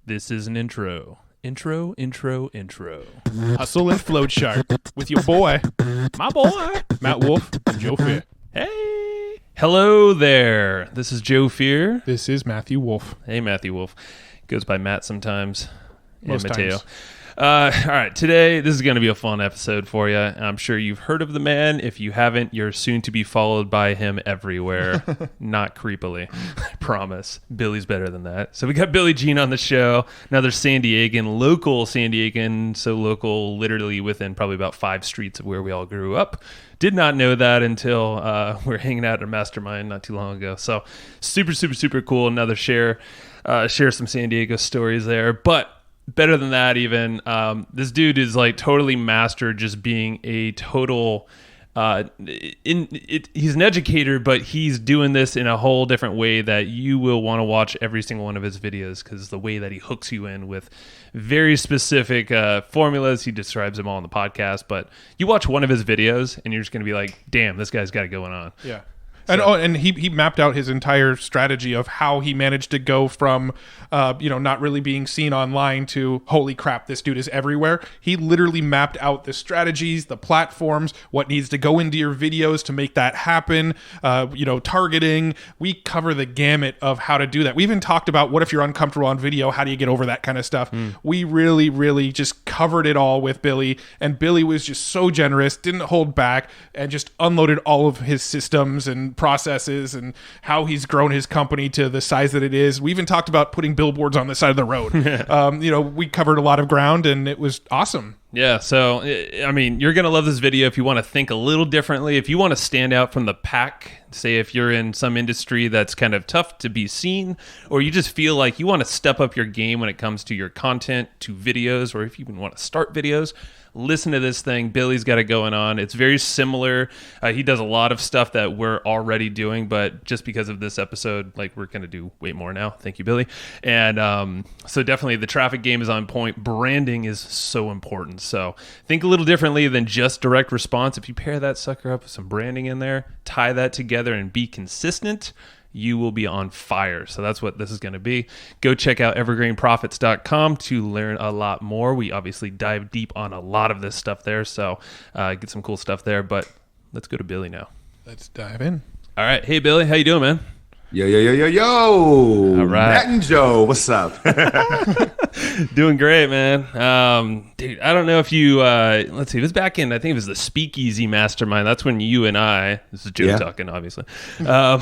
This is an intro. Intro. Hustle and Float Chart with your boy, My boy, Matt Wolf and Joe Fear. Hey. Hello there. This is Joe Fear. This is Matthew Wolf. Hey, Matthew Wolf. Goes by Matt sometimes. Most and Mateo. times. All right, today, this is going to be a fun episode for you. I'm sure you've heard of the man. If you haven't, you're soon to be followed by him everywhere. Not creepily, I promise. Billy's better than that. So we got Billy Jean on the show, another San Diegan, local San Diegan, so local literally within probably about 5 streets of where we all grew up. Did not know that until we were hanging out at a mastermind not too long ago. So super cool. Another share some San Diego stories there. But better than that even, this dude is like totally mastered just being a total he's an educator, but he's doing this in a whole different way that you will want to watch every single one of his videos, because the way that he hooks you in with very specific formulas. He describes them all on the podcast, but you watch one of his videos and you're just going to be like, damn, this guy's got it going on. Yeah. And he mapped out his entire strategy of how he managed to go from, not really being seen online to, holy crap, this dude is everywhere. He literally mapped out the strategies, the platforms, what needs to go into your videos to make that happen, targeting. We cover the gamut of how to do that. We even talked about what if you're uncomfortable on video, how do you get over that kind of stuff? We really just covered it all with Billy, and Billy was just so generous, didn't hold back, and just unloaded all of his systems and processes and how he's grown his company to the size that it is. We even talked about putting billboards on the side of the road. We covered a lot of ground, and it was awesome. Yeah, so, I mean, you're going to love this video if you want to think a little differently. If you want to stand out from the pack, say if you're in some industry that's kind of tough to be seen, or you just feel like you want to step up your game when it comes to your content, to videos, or if you even want to start videos, listen to this thing. Billy's got it going on. It's very similar. He does a lot of stuff that we're already doing, but just because of this episode, like, we're going to do way more now. Thank you, Billy. And so definitely the traffic game is on point. Branding is so important. So think a little differently than just direct response. If you pair that sucker up with some branding in there, tie that together and be consistent, you will be on fire. So that's what this is going to be. Go check out evergreenprofits.com to learn a lot more. We obviously dive deep on a lot of this stuff there, so get some cool stuff there. But let's go to Billy now. Let's dive in. All right. Hey, Billy. How you doing, man? Yo. All right. Matt and Joe, what's up? Doing great, man. Dude, I don't know if you, let's see, it was back in, I think it was the Speakeasy Mastermind. That's when you and I, this is Joe talking, obviously. I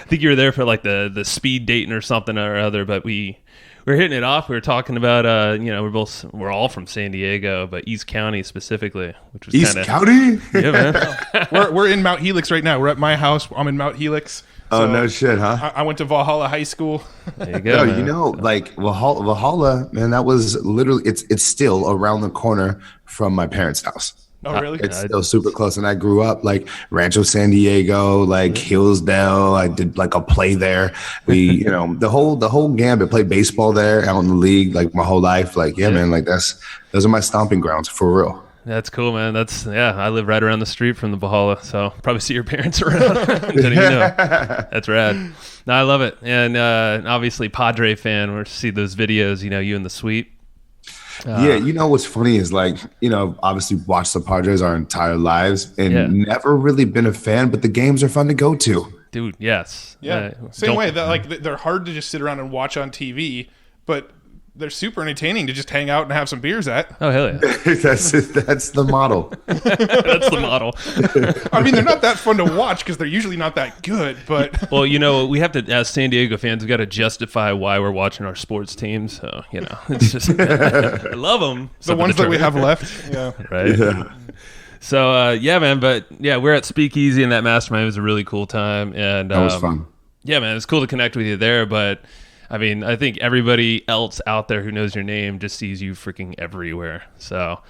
think you were there for like the speed dating or something or other, but we were hitting it off. We were talking about, we're all from San Diego, but East County specifically, which was East County? Yeah, man. We're in Mount Helix right now. We're at my house. I'm in Mount Helix. Oh, no shit, huh? I went to Valhalla High School. There you go, man. Like Valhalla, man, that was literally, it's still around the corner from my parents' house. Oh, really? It's still super close. And I grew up like Rancho San Diego, like Hillsdale. I did like a play there. We, the whole gambit, played baseball there out in the league, like my whole life. Like, man, like those are my stomping grounds for real. That's cool, man. I live right around the street from the Valhalla, so probably see your parents around. Didn't even know. That's rad. No, I love it. And obviously Padre fan, we're to see those videos, you in the suite. What's funny is like, obviously watched the Padres our entire lives and never really been a fan, but the games are fun to go to. Dude, yes. Yeah. Same way. That they're hard to just sit around and watch on TV, but they're super entertaining to just hang out and have some beers at. Oh, hell yeah. That's the model. That's the model. I mean, they're not that fun to watch because they're usually not that good, but... Well, we have to, as San Diego fans, we've got to justify why we're watching our sports teams. So, it's just... I love them. The ones that we have left. Yeah. Right? Yeah. So, man. But, we're at Speakeasy, and that mastermind was a really cool time. And that was fun. Yeah, man. It's cool to connect with you there, but... I mean, I think everybody else out there who knows your name just sees you freaking everywhere. So,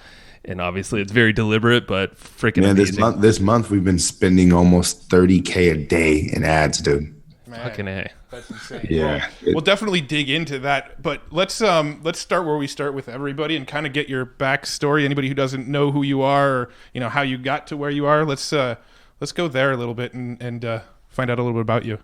and obviously it's very deliberate, but freaking amazing. This month we've been spending almost $30K a day in ads, dude. Man, fucking A. That's insane. Yeah. We'll definitely dig into that, but let's start where we start with everybody and kind of get your backstory. Anybody who doesn't know who you are or how you got to where you are, let's go there a little bit and find out a little bit about you.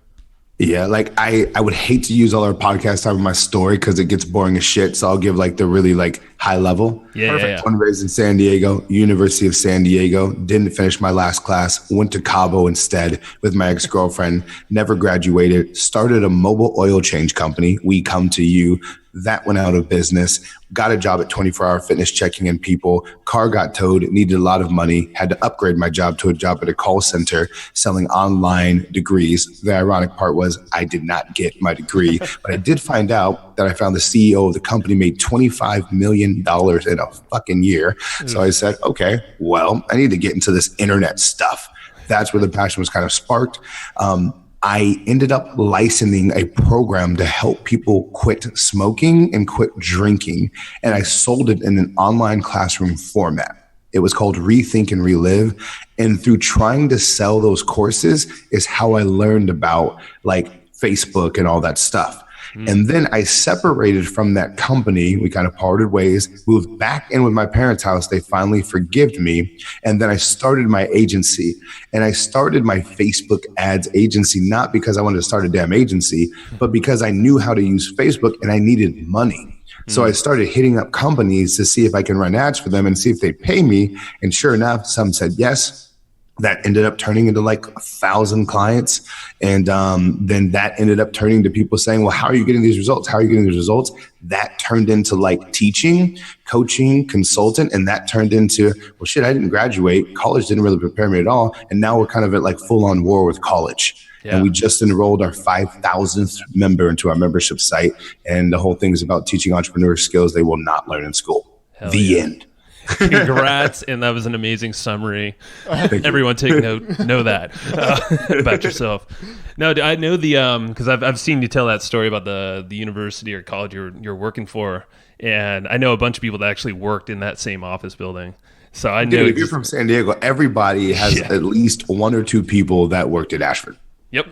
Yeah, like I would hate to use all our podcast time in my story because it gets boring as shit. So I'll give like the really like high level. Yeah. Born and raised in San Diego, University of San Diego. Didn't finish my last class. Went to Cabo instead with my ex-girlfriend. Never graduated. Started a mobile oil change company. We Come to You. That went out of business. Got a job at 24 Hour Fitness checking in people. Car got towed. Needed a lot of money. Had to upgrade my job to a job at a call center selling online degrees. The ironic part was I did not get my degree, but I did find out that I found the CEO of the company made $25 million in a fucking year. So I said, okay, well, I need to get into this internet stuff. That's where the passion was kind of sparked. I ended up licensing a program to help people quit smoking and quit drinking. And I sold it in an online classroom format. It was called Rethink and Relive. And through trying to sell those courses is how I learned about like Facebook and all that stuff. And then I separated from that company. We kind of parted ways, moved back in with my parents' house. They finally forgave me. And then I started my agency, and I started my Facebook ads agency, not because I wanted to start a damn agency, but because I knew how to use Facebook and I needed money. So I started hitting up companies to see if I can run ads for them and see if they pay me. And sure enough, some said yes. That ended up turning into like 1,000 clients. And then that ended up turning to people saying, well, how are you getting these results? How are you getting these results? That turned into like teaching, coaching, consultant. And that turned into, well, shit, I didn't graduate. College didn't really prepare me at all. And now we're kind of at like full on war with college. Yeah. And we just enrolled our 5,000th member into our membership site. And the whole thing is about teaching entrepreneurs skills they will not learn in school. Hell the yeah. end. Congrats, and that was an amazing summary. Everyone take note, know that about yourself. No, I know the because I've seen you tell that story about the university or college you're working for, and I know a bunch of people that actually worked in that same office building. So I know. Dude, if you're from San Diego, everybody has at least one or two people that worked at Ashford. Yep.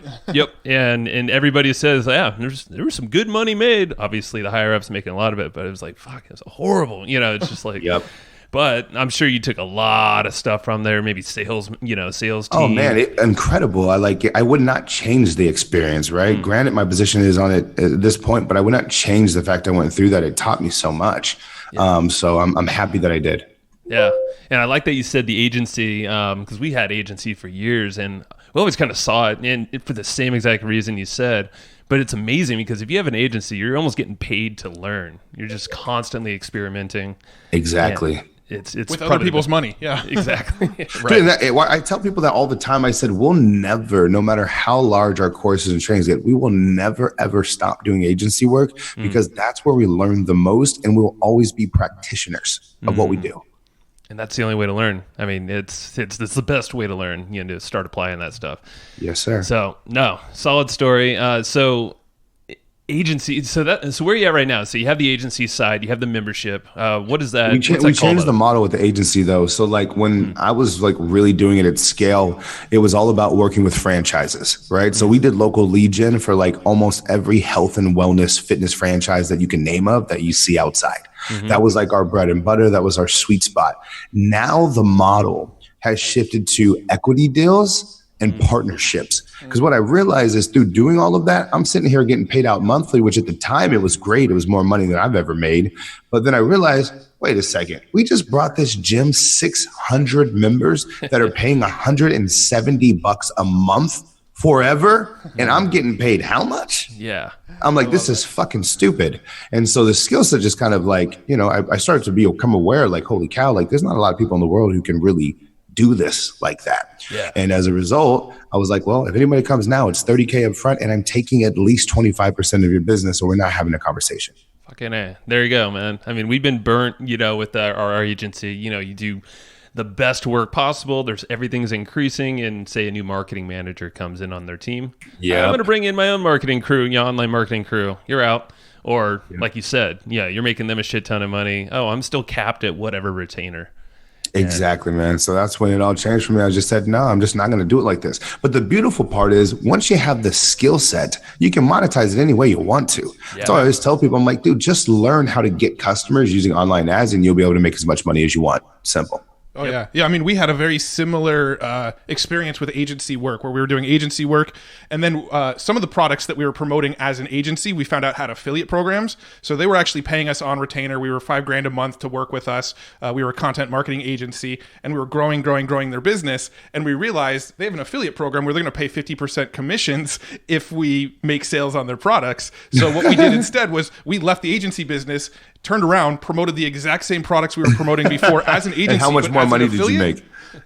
And everybody says, yeah, there was some good money made. Obviously, the higher ups making a lot of it, but it was like, fuck, it was horrible. You know, it's just like, Yep. But I'm sure you took a lot of stuff from there, maybe sales team. Oh man, incredible. I like it. I would not change the experience, right? Granted, my position is on it at this point, but I would not change the fact I went through that. It taught me so much. Yeah. So I'm happy that I did. Yeah. And I like that you said the agency, because we had agency for years and we always kind of saw it, and for the same exact reason you said. But it's amazing because if you have an agency, you're almost getting paid to learn. You're just constantly experimenting. Exactly. It's with other people's money. Yeah, exactly. Right. Dude, I tell people that all the time. I said, we'll never, no matter how large our courses and trainings get, we will never, ever stop doing agency work because that's where we learn the most, and we will always be practitioners of what we do. And that's the only way to learn. I mean, it's the best way to learn, to start applying that stuff. Yes, sir. So, no, solid story. So agency, so where are you at right now? So you have the agency side, you have the membership. What is that? We changed the model with the agency though. So like when I was like really doing it at scale, it was all about working with franchises, right? So we did local lead gen for like almost every health and wellness fitness franchise that you can name of that you see outside. That was like our bread and butter. That was our sweet spot. Now the model has shifted to equity deals and partnerships. Because what I realized is through doing all of that, I'm sitting here getting paid out monthly, which at the time it was great. It was more money than I've ever made. But then I realized, wait a second, we just brought this gym 600 members that are paying $170 a month forever. And I'm getting paid how much? Yeah. I'm like, this is fucking stupid. And so the skill set just kind of like, I started to become aware, like, holy cow, like there's not a lot of people in the world who can really do this like that. Yeah. And as a result, I was like, well, if anybody comes now, it's $30K up front and I'm taking at least 25% of your business or we're not having a conversation. Fucking A. There you go, man. I mean, we've been burnt, with our agency. You do the best work possible. Everything's increasing, and say a new marketing manager comes in on their team. Yeah. I'm going to bring in my own marketing crew, online marketing crew. You're out. Or like you said, you're making them a shit ton of money. Oh, I'm still capped at whatever retainer. Exactly, man. So that's when it all changed for me. I just said, no, I'm just not going to do it like this. But the beautiful part is once you have the skill set, you can monetize it any way you want to. Yeah. So I always tell people, I'm like, dude, just learn how to get customers using online ads and you'll be able to make as much money as you want. Simple. Oh, yeah. Yeah, I mean, we had a very similar experience with agency work where we were doing agency work. And then some of the products that we were promoting as an agency, we found out had affiliate programs. So they were actually paying us on retainer. We were $5,000 a month to work with us. We were a content marketing agency, and we were growing their business. And we realized they have an affiliate program where they're going to pay 50% commissions if we make sales on their products. So what we did instead was we left the agency business, turned around, promoted the exact same products we were promoting before as an agency. And how much more money did you make?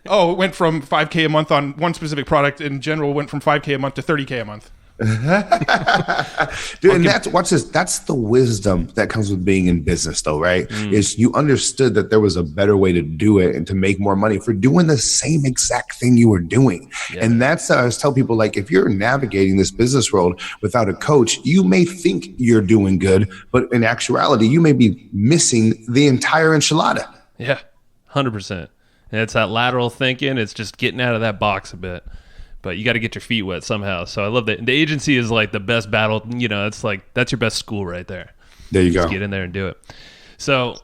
Oh, it went from $5,000 a month on one specific product. In general, went from $5,000 a month to $30,000 a month. Dude, and watch this. That's the wisdom that comes with being in business, though, right? Is you understood that there was a better way to do it and to make more money for doing the same exact thing you were doing. Yeah. And that's I always tell people, like, if you're navigating this business world without a coach, you may think you're doing good, but in actuality, you may be missing the entire enchilada. Yeah, 100%. And it's that lateral thinking. It's just getting out of that box a bit. But you got to get your feet wet somehow. So I love that. The agency is like the best battle. You know, it's like that's your best school right there. There you go. Just get in there and do it. So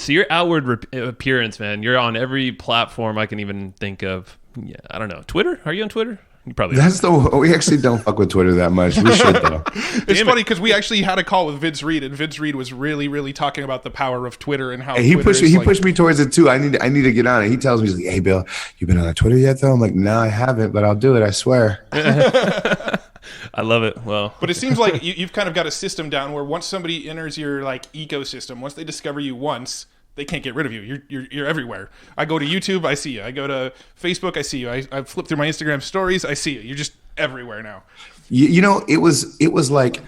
your outward appearance, man, you're on every platform I can even think of. Yeah, I don't know. Twitter? Are you on Twitter? You probably we actually don't fuck with Twitter that much. We should, though. It's funny because we actually had a call with Vince Reed, and Vince Reed was really, really talking about the power of Twitter and how he pushed me towards it too. I need to get on it. He tells me, he's like, "Hey, Bill, you been on Twitter yet?" Though I'm like, "No, I haven't, but I'll do it. I swear." I love it. Well, but it seems like you've kind of got a system down where once somebody enters your like ecosystem, once they discover you once, they can't get rid of you. You're everywhere. I go to YouTube, I see you. I go to Facebook, I see you. I flip through my Instagram stories, I see you. You're just everywhere now. You know, it was like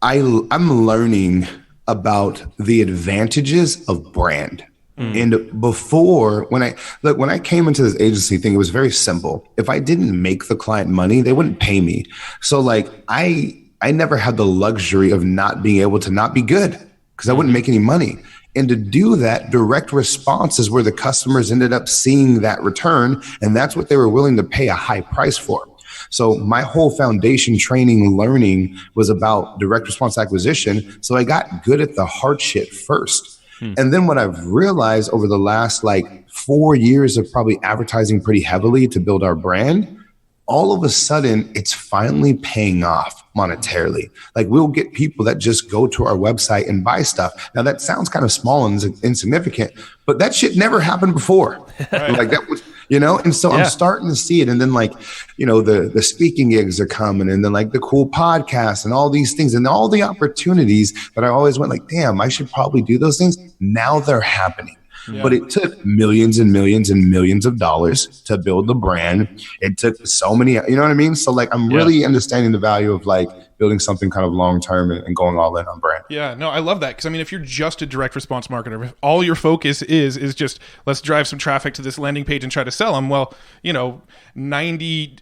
I'm learning about the advantages of brand. And before, when I came into this agency thing, it was very simple. If I didn't make the client money, they wouldn't pay me. So like I never had the luxury of not being able to not be good because I wouldn't make any money. And to do that, direct response is where the customers ended up seeing that return. And that's what they were willing to pay a high price for. So my whole foundation training learning was about direct response acquisition. So I got good at the hard shit first. And then what I've realized over the last like 4 years of probably advertising pretty heavily to build our brand, all of a sudden it's finally paying off monetarily. Like we'll get people that just go to our website and buy stuff. Now that sounds kind of small and insignificant, but that shit never happened before. Right. Like that was, you know, and so I'm starting to see it. And then like, you know, the speaking gigs are coming and then like the cool podcasts and all these things and all the opportunities that I always went like, damn, I should probably do those things. Now they're happening. Yeah. But it took millions and millions and millions of dollars to build the brand. It took so many, you know what I mean? So like, I'm really understanding the value of like building something kind of long-term and going all in on brand. Yeah, no, I love that. Cause I mean, if you're just a direct response marketer, if all your focus is just let's drive some traffic to this landing page and try to sell them. Well, you know, 98%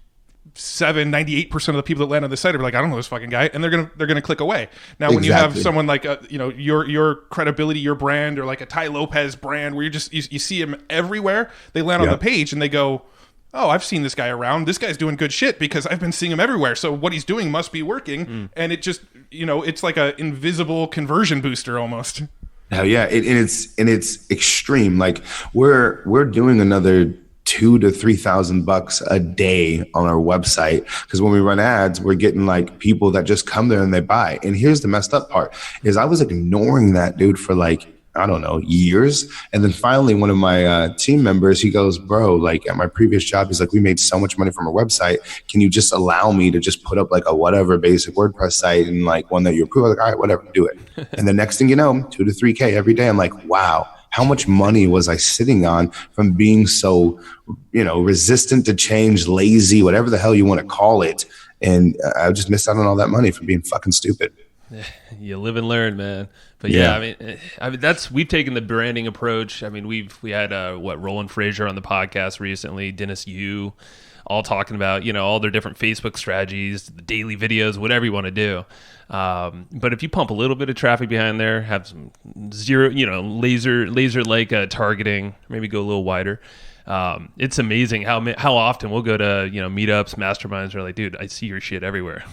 of the people that land on the site are like, I don't know this fucking guy, and they're gonna click away. Now, when you have someone like you know, your credibility, your brand, or like a Ty Lopez brand, where you see him everywhere, they land on the page and they go, oh, I've seen this guy around. This guy's doing good shit because I've been seeing him everywhere. So what he's doing must be working, and it just, you know, it's like a invisible conversion booster almost. Hell yeah, it's extreme. Like we're doing another $2,000 to $3,000 a day on our website because when we run ads, we're getting like people that just come there and they buy. And here's the messed up part is I was ignoring that dude for like, I don't know, years. And then finally one of my team members, he goes, bro, like at my previous job, he's like, we made so much money from our website. Can you just allow me to just put up like a whatever basic WordPress site and like one that you approve? I'm like, all right, whatever, do it. And the next thing you know, 2 to 3K every day. I'm like, wow. How much money was I sitting on from being so, you know, resistant to change, lazy, whatever the hell you want to call it. And I just missed out on all that money from being fucking stupid. You live and learn, man. But I mean, we've taken the branding approach. I mean, we had Roland Frazier on the podcast recently, Dennis Yu, all talking about, you know, all their different Facebook strategies, the daily videos, whatever you want to do. But if you pump a little bit of traffic behind there, have some laser like targeting, maybe go a little wider. It's amazing how often we'll go to, you know, meetups, masterminds, are like, dude, I see your shit everywhere.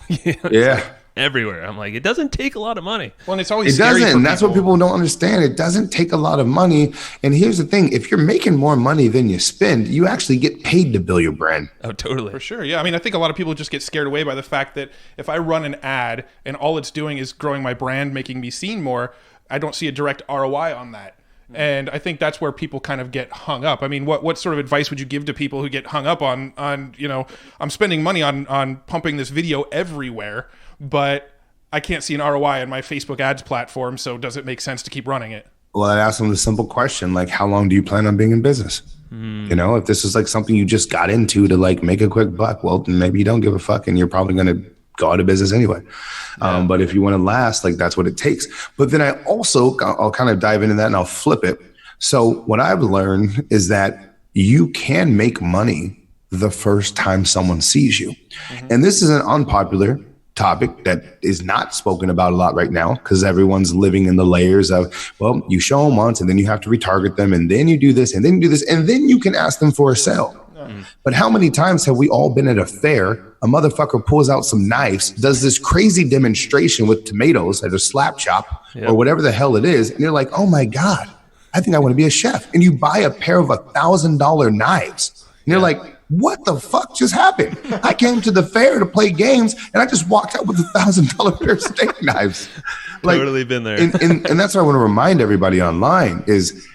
Yeah. everywhere. I'm like, it doesn't take a lot of money. Well, and it's always It scary doesn't. for That's what people don't understand. It doesn't take a lot of money. And here's the thing: if you're making more money than you spend, you actually get paid to build your brand. Oh, totally. For sure. Yeah. I mean, I think a lot of people just get scared away by the fact that if I run an ad and all it's doing is growing my brand, making me seen more, I don't see a direct ROI on that. And I think that's where people kind of get hung up. I mean, what sort of advice would you give to people who get hung up on I'm spending money on pumping this video everywhere, but I can't see an ROI on my Facebook ads platform, so does it make sense to keep running it? Well, I asked them the simple question, like, how long do you plan on being in business? You know, if this is like something you just got into to like make a quick buck, well, then maybe you don't give a fuck and you're probably going to go out of business anyway. But if you want to last, like that's what it takes. But then I'll kind of dive into that and I'll flip it. So what I've learned is that you can make money the first time someone sees you. And this is an unpopular topic that is not spoken about a lot right now because everyone's living in the layers of, well, you show them once and then you have to retarget them and then you do this and then you do this and then you can ask them for a sale. But how many times have we all been at a fair? A motherfucker pulls out some knives, does this crazy demonstration with tomatoes at a slap chop or whatever the hell it is. And you're like, oh my God, I think I want to be a chef. And you buy a pair of $1,000 knives. And you're like, what the fuck just happened? I came to the fair to play games and I just walked out with $1,000 pair of steak knives. Like, Totally been there. and that's what I want to remind everybody online is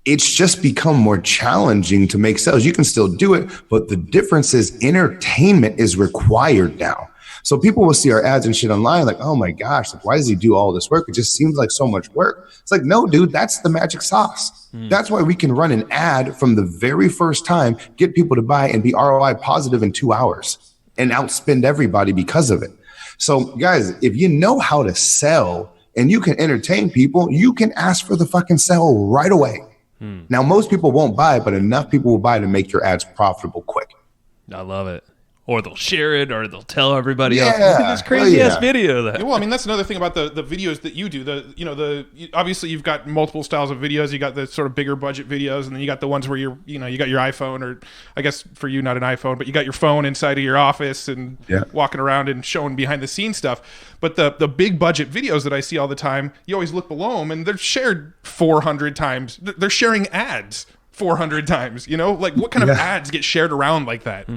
it's just become more challenging to make sales. You can still do it, but the difference is entertainment is required now. So people will see our ads and shit online like, oh my gosh, like, why does he do all this work? It just seems like so much work. It's like, no, dude, that's the magic sauce. That's why we can run an ad from the very first time, get people to buy and be ROI positive in 2 hours and outspend everybody because of it. So guys, if you know how to sell and you can entertain people, you can ask for the fucking sale right away. Now, most people won't buy, but enough people will buy to make your ads profitable quick. I love it. Or they'll share it, or they'll tell everybody else. Yeah. Look at this crazy ass Yeah. video. That. Well, I mean, that's another thing about the videos that you do. Obviously you've got multiple styles of videos. You got the sort of bigger budget videos, and then you got the ones where you got your iPhone, or I guess for you, not an iPhone, but you got your phone inside of your office and walking around and showing behind the scenes stuff. But the big budget videos that I see all the time, you always look below them and they're shared 400 times. They're sharing ads 400 times, like what kind of ads get shared around like that?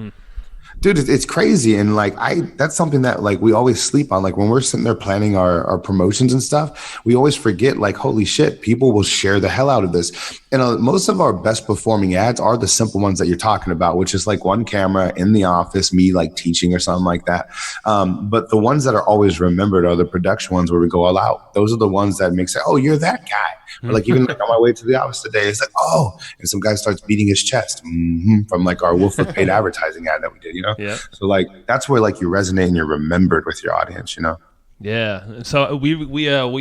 Dude, it's crazy. And like, that's something that like we always sleep on. Like when we're sitting there planning our promotions and stuff, we always forget like, holy shit, people will share the hell out of this. And most of our best performing ads are the simple ones that you're talking about, which is like one camera in the office, me like teaching or something like that. But the ones that are always remembered are the production ones where we go all out. Those are the ones that make say, oh, you're that guy. Or like even like on my way to the office today, it's like, oh, and some guy starts beating his chest from like our Wolf of Paid advertising ad that we did, Yeah. So like that's where like you resonate and you're remembered with your audience, Yeah. So we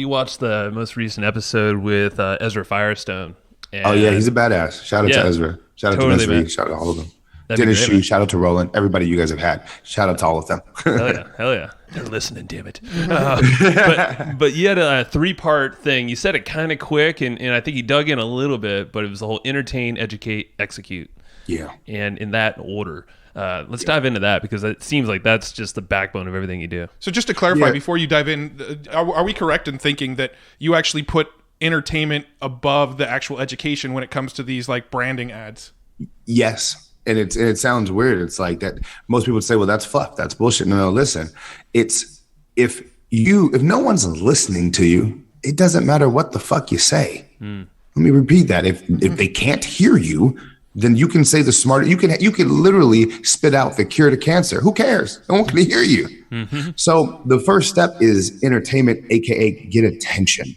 watched the most recent episode with Ezra Firestone. And Oh yeah, he's a badass. Shout out to Ezra. Shout out to Miss Reed. Shout out to all of them. Dennis Shu, shout out to Roland. Everybody you guys have had. Shout out to all of them. Hell yeah. They're listening, damn it. But you had a 3-part thing. You said it kind of quick, and I think you dug in a little bit, but it was the whole entertain, educate, execute. Yeah. And in that order. Let's dive into that because it seems like that's just the backbone of everything you do. So just to clarify, before you dive in, are we correct in thinking that you actually put entertainment above the actual education when it comes to these like branding ads? Yes. And it sounds weird. It's like that. Most people would say, well, that's fluff. That's bullshit. No, listen, it's if no one's listening to you, it doesn't matter what the fuck you say. Let me repeat that. If they can't hear you, then you can say the smarter, you can literally spit out the cure to cancer. Who cares? No one can hear you. So the first step is entertainment, AKA get attention.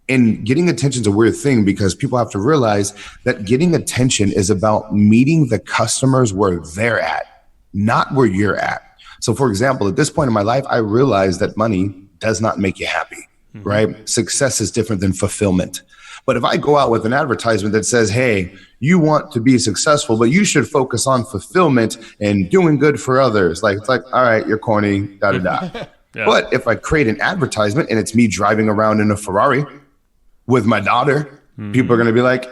And getting attention is a weird thing because people have to realize that getting attention is about meeting the customers where they're at, not where you're at. So for example, at this point in my life, I realized that money does not make you happy, right? Success is different than fulfillment. But if I go out with an advertisement that says, hey, you want to be successful, but you should focus on fulfillment and doing good for others. Like, it's like, all right, you're corny, da-da-da. Yeah. But if I create an advertisement and it's me driving around in a Ferrari with my daughter, people are going to be like,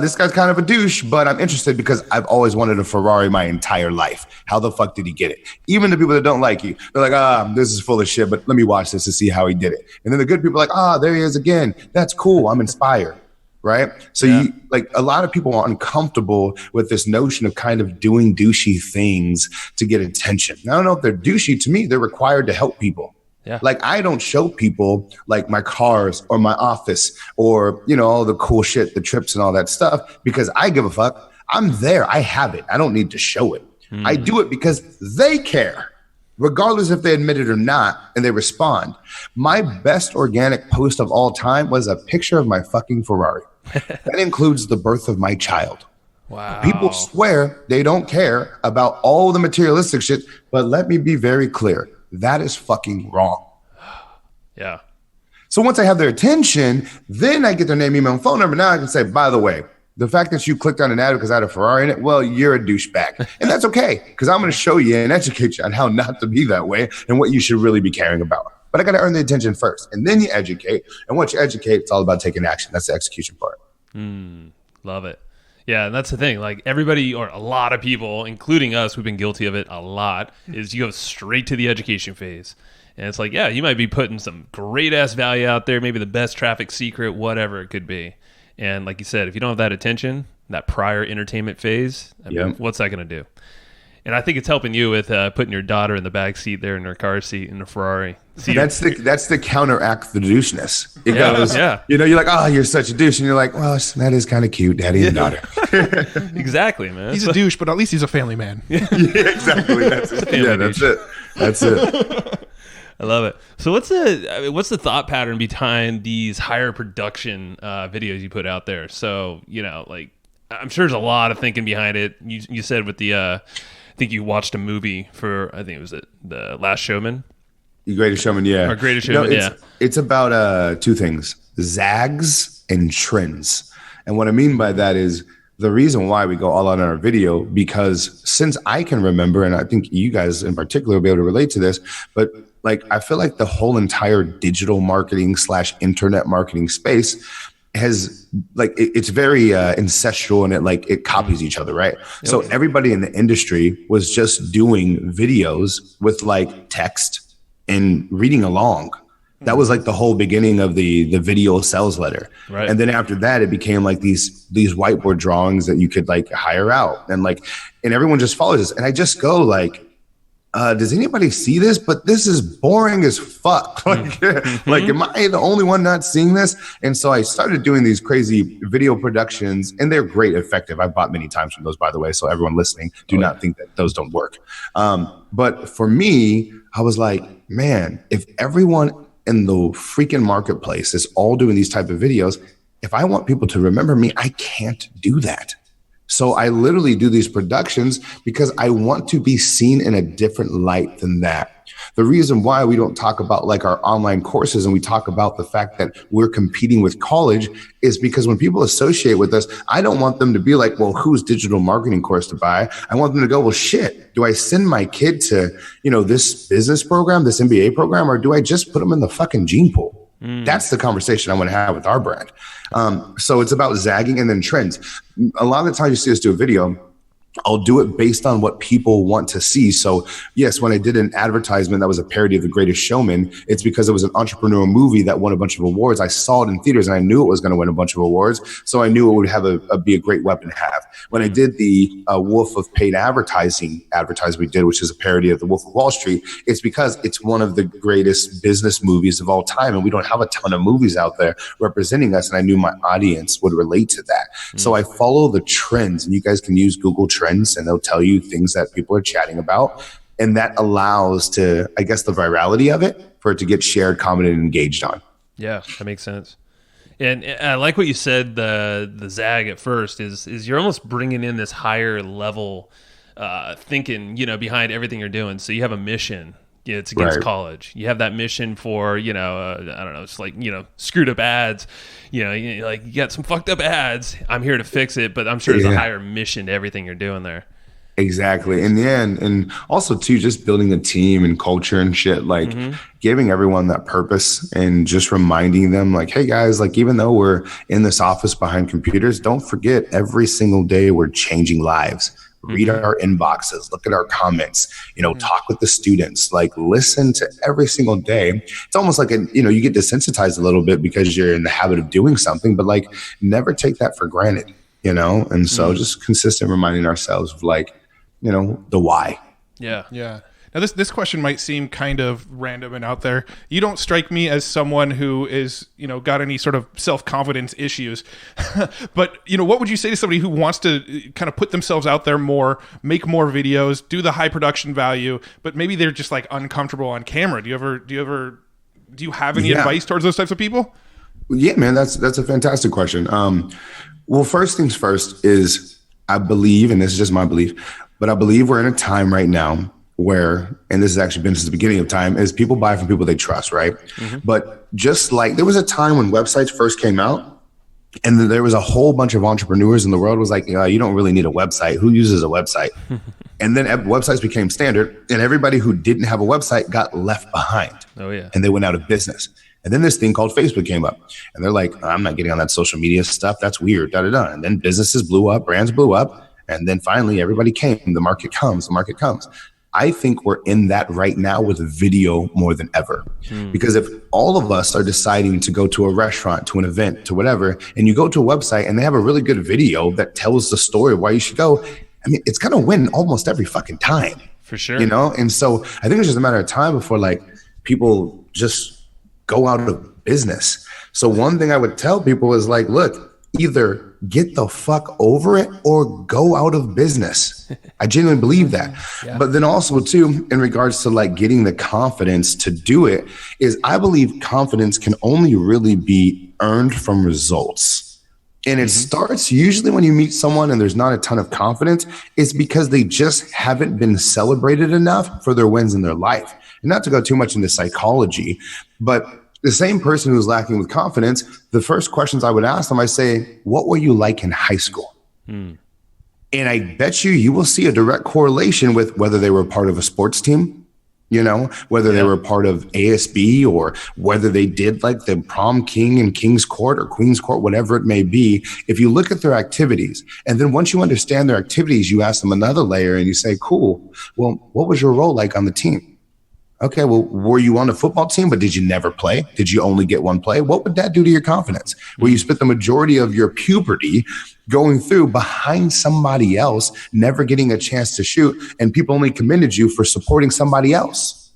this guy's kind of a douche, but I'm interested because I've always wanted a Ferrari my entire life. How the fuck did he get it? Even the people that don't like you, they're like, this is full of shit, but let me watch this to see how he did it. And then the good people are like, there he is again. That's cool. I'm inspired. Right. So you like a lot of people are uncomfortable with this notion of kind of doing douchey things to get attention. I don't know if they're douchey. To me, they're required to help people. Yeah. Like I don't show people like my cars or my office or, all the cool shit, the trips and all that stuff because I give a fuck. I'm there. I have it. I don't need to show it. I do it because they care, regardless if they admit it or not, and they respond. My best organic post of all time was a picture of my fucking Ferrari. That includes the birth of my child. Wow. People swear they don't care about all the materialistic shit, but let me be very clear. That is fucking wrong. Yeah. So once I have their attention, then I get their name, email, and phone number. Now I can say, by the way, the fact that you clicked on an ad because I had a Ferrari in it, well, you're a douchebag. And that's okay, because I'm going to show you and educate you on how not to be that way and what you should really be caring about. But I got to earn the attention first, and then you educate. And once you educate, it's all about taking action. That's the execution part. Love it. Yeah, and that's the thing. Like everybody, or a lot of people, including us, we've been guilty of it a lot, is you go straight to the education phase. And it's like, yeah, you might be putting some great-ass value out there, maybe the best traffic secret, whatever it could be. And like you said, if you don't have that attention, that prior entertainment phase, I mean, what's that going to do? And I think it's helping you with putting your daughter in the back seat there in her car seat in a Ferrari. See, that's the counteract the doucheness. It goes, you're like, you're such a douche. And you're like, well, that is kind of cute, daddy and daughter. Exactly, man. He's a douche, but at least he's a family man. Yeah, exactly. That's it. That's it. I love it. So what's the thought pattern behind these higher production videos you put out there? So, like I'm sure there's a lot of thinking behind it. You said with the I think you watched a movie for, I think it was the Last Showman. The Greatest Showman, yeah. Or Greatest Showman, It's about two things, Zags and Trends. And what I mean by that is the reason why we go all out on our video, because since I can remember, and I think you guys in particular will be able to relate to this, but like I feel like the whole entire digital marketing / internet marketing space has like it's very ancestral, and it copies each other, right? Yep. So everybody in the industry was just doing videos with like text and reading along. That was like the whole beginning of the video sales letter. Right. And then after that, it became like these whiteboard drawings that you could like hire out, and everyone just follows this. And I just go like, does anybody see this? But this is boring as fuck. Like, am I the only one not seeing this? And so I started doing these crazy video productions, and they're great, effective. I've bought many times from those, by the way. So everyone listening, do not think that those don't work. But for me, I was like, man, if everyone in the freaking marketplace is all doing these type of videos, if I want people to remember me, I can't do that. So I literally do these productions because I want to be seen in a different light than that. The reason why we don't talk about like our online courses and we talk about the fact that we're competing with college is because when people associate with us, I don't want them to be like, well, whose digital marketing course to buy? I want them to go, well, shit, do I send my kid to, this business program, this MBA program, or do I just put them in the fucking gene pool? That's the conversation I want to have with our brand. So it's about zagging and then trends. A lot of the time you see us do a video, I'll do it based on what people want to see. So yes, when I did an advertisement that was a parody of The Greatest Showman, it's because it was an entrepreneurial movie that won a bunch of awards. I saw it in theaters and I knew it was going to win a bunch of awards. So I knew it would have be a great weapon to have. When I did the Wolf of Paid Advertising we did, which is a parody of The Wolf of Wall Street, it's because it's one of the greatest business movies of all time. And we don't have a ton of movies out there representing us. And I knew my audience would relate to that. So I follow the trends, and you guys can use Google Trends and they'll tell you things that people are chatting about. And that allows to, I guess, the virality of it for it to get shared, commented, and engaged on. Yeah, that makes sense. And I like what you said, the zag at first is you're almost bringing in this higher level thinking, behind everything you're doing. So you have a mission. It's against college. You have that mission for, I don't know, it's like, screwed up ads. You got some fucked up ads. I'm here to fix it, but I'm sure there's a higher mission to everything you're doing there. Exactly. And yeah, and also too, just building a team and culture and shit, like giving everyone that purpose and just reminding them like, hey guys, like even though we're in this office behind computers, don't forget every single day we're changing lives. Read our inboxes, look at our comments, talk with the students, like listen to every single day. It's almost like, you get desensitized a little bit because you're in the habit of doing something, but like never take that for granted, And so just consistent reminding ourselves of like, the why. Yeah. Yeah. Now, this question might seem kind of random and out there. You don't strike me as someone who is, got any sort of self-confidence issues. But, what would you say to somebody who wants to kind of put themselves out there more, make more videos, do the high production value, but maybe they're just like uncomfortable on camera? Do you have any advice towards those types of people? Yeah, man, that's a fantastic question. Well, first things first is I believe, and this is just my belief, but I believe we're in a time right now where, and this has actually been since the beginning of time, is people buy from people they trust, right? But just like there was a time when websites first came out, and then there was a whole bunch of entrepreneurs in the world was like, you don't really need a website. Who uses a website? And then websites became standard, and everybody who didn't have a website got left behind. Oh yeah, and they went out of business. And then this thing called Facebook came up, and they're like, I'm not getting on that social media stuff. That's weird. Da da da. And then businesses blew up, brands blew up. And then finally, everybody came. The market comes. I think we're in that right now with video more than ever. Because if all of us are deciding to go to a restaurant, to an event, to whatever, and you go to a website and they have a really good video that tells the story of why you should go, I mean, it's going to win almost every fucking time. For sure. And so I think it's just a matter of time before like people just go out of business. So one thing I would tell people is like, look, either get the fuck over it or go out of business. I genuinely believe that. Yeah. But then also too, in regards to like getting the confidence to do it, is I believe confidence can only really be earned from results. And it starts usually when you meet someone and there's not a ton of confidence, it's because they just haven't been celebrated enough for their wins in their life. And not to go too much into psychology, but the same person who's lacking with confidence, the first questions I would ask them, I say, what were you like in high school? And I bet you will see a direct correlation with whether they were part of a sports team, whether they were part of ASB or whether they did like the prom king and king's court or queen's court, whatever it may be. If you look at their activities, and then once you understand their activities, you ask them another layer and you say, cool, well, what was your role like on the team? Okay, well, were you on the football team, but did you never play? Did you only get one play? What would that do to your confidence? Where you spent the majority of your puberty going through behind somebody else, never getting a chance to shoot, and people only commended you for supporting somebody else.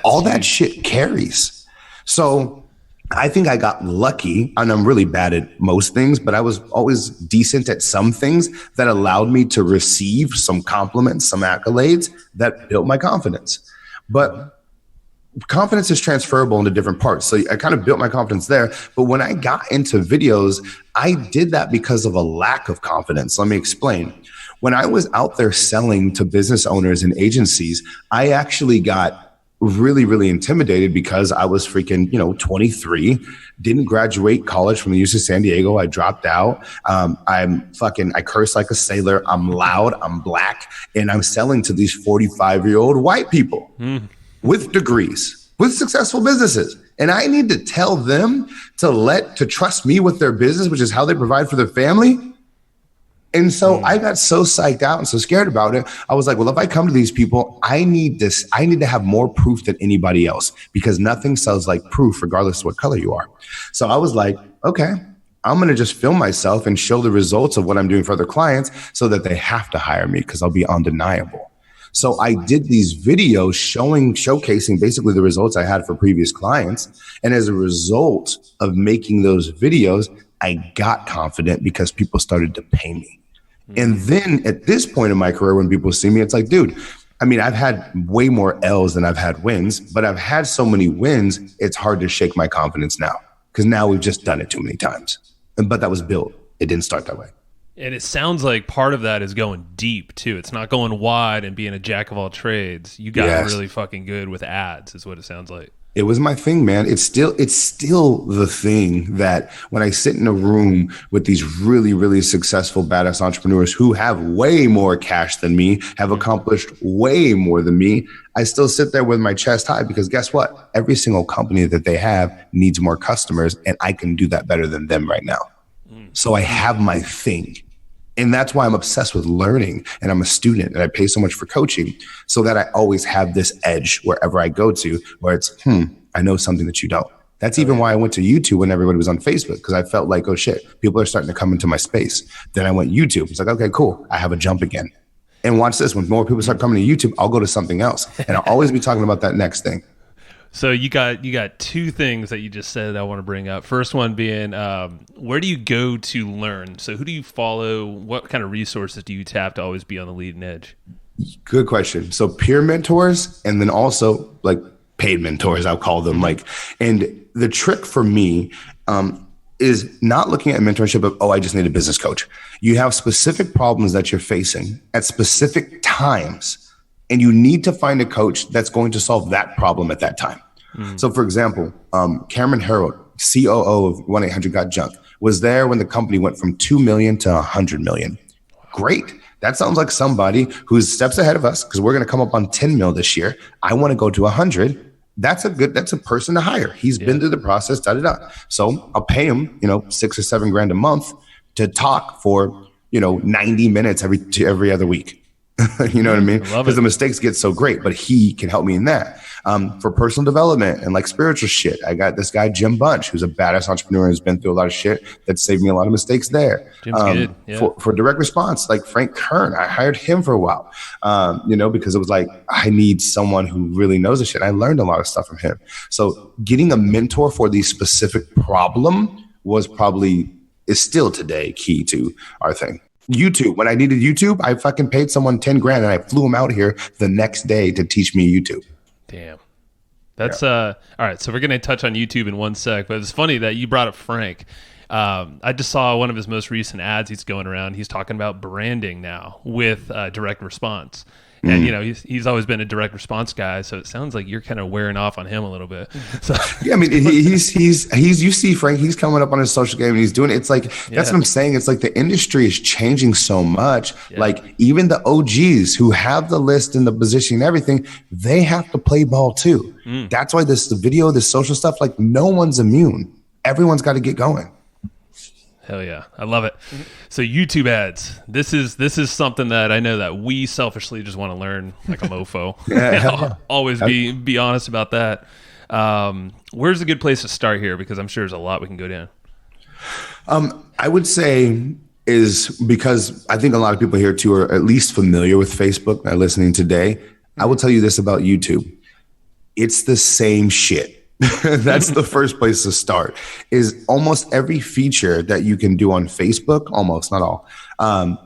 All that shit carries. So I think I got lucky, and I'm really bad at most things, but I was always decent at some things that allowed me to receive some compliments, some accolades that built my confidence. But confidence is transferable into different parts. So I kind of built my confidence there. But when I got into videos, I did that because of a lack of confidence. Let me explain. When I was out there selling to business owners and agencies, I actually got really, really intimidated because I was freaking, 23, didn't graduate college from the UC San Diego. I dropped out. I curse like a sailor. I'm loud. I'm black. And I'm selling to these 45-year-old white people with degrees, with successful businesses. And I need to tell them to trust me with their business, which is how they provide for their family. And so I got so psyched out and so scared about it. I was like, well, if I come to these people, I need to have more proof than anybody else, because nothing sells like proof, regardless of what color you are. So I was like, okay, I'm going to just film myself and show the results of what I'm doing for other clients so that they have to hire me, because I'll be undeniable. So I did these videos showcasing basically the results I had for previous clients. And as a result of making those videos, I got confident because people started to pay me. And then at this point in my career, when people see me, it's like, dude, I mean, I've had way more L's than I've had wins, but I've had so many wins, it's hard to shake my confidence now, because now we've just done it too many times. But that was built. It didn't start that way. And it sounds like part of that is going deep too. It's not going wide and being a jack of all trades. You got really fucking good with ads is what it sounds like. It was my thing, man. It's still the thing that when I sit in a room with these really, really successful badass entrepreneurs who have way more cash than me, have accomplished way more than me, I still sit there with my chest high because guess what? Every single company that they have needs more customers, and I can do that better than them right now. So I have my thing. And that's why I'm obsessed with learning, and I'm a student and I pay so much for coaching so that I always have this edge wherever I go to where it's, I know something that you don't. That's even why I went to YouTube when everybody was on Facebook, because I felt like, oh shit, people are starting to come into my space. Then I went YouTube. It's like, okay, cool. I have a jump again. And watch this. When more people start coming to YouTube, I'll go to something else. And I'll always be talking about that next thing. So you got two things that you just said that I want to bring up. First one being, where do you go to learn? So who do you follow? What kind of resources do you tap to always be on the leading edge? Good question. So peer mentors, and then also like paid mentors, I'll call them. And the trick for me is not looking at mentorship of, I just need a business coach. You have specific problems that you're facing at specific times, and you need to find a coach that's going to solve that problem at that time. So for example, Cameron Harold, COO of 1-800-GOT-JUNK, was there when the company went from 2 million to 100 million. Great. That sounds like somebody who's steps ahead of us, because we're going to come up on 10 mil this year. I want to go to 100. That's a person to hire. He's been through the process, So I'll pay him, $6 or $7 grand a month to talk for, 90 minutes every other week. You know what I mean? Because the mistakes get so great, but he can help me in that. For personal development and like spiritual shit, I got this guy, Jim Bunch, who's a badass entrepreneur who's been through a lot of shit that saved me a lot of mistakes there. Jim's good. Yeah. For direct response, like Frank Kern, I hired him for a while, because it was like, I need someone who really knows the shit. I learned a lot of stuff from him. So getting a mentor for the specific problem is still today key to our thing. YouTube. When I needed YouTube, I fucking paid someone 10 grand and I flew him out here the next day to teach me YouTube. Damn. That's all right. So we're going to touch on YouTube in one sec, but it's funny that you brought up Frank. I just saw one of his most recent ads. He's going around. He's talking about branding now with direct response. And, he's always been a direct response guy. So it sounds like you're kind of wearing off on him a little bit. So. Yeah, I mean, he's you see Frank, he's coming up on his social game and he's doing it. It's like, that's what I'm saying. It's like the industry is changing so much. Yeah. Like even the OGs who have the list and the position and everything, they have to play ball too. That's why the video, this social stuff, like no one's immune. Everyone's got to get going. Hell yeah. I love it. So YouTube ads, this is something that I know that we selfishly just want to learn like a mofo. Always be honest about that. Where's a good place to start here? Because I'm sure there's a lot we can go down. I would say is because I think a lot of people here too are at least familiar with Facebook, are listening today. I will tell you this about YouTube. It's the same shit. That's the first place to start. Is almost every feature that you can do on Facebook, almost not all,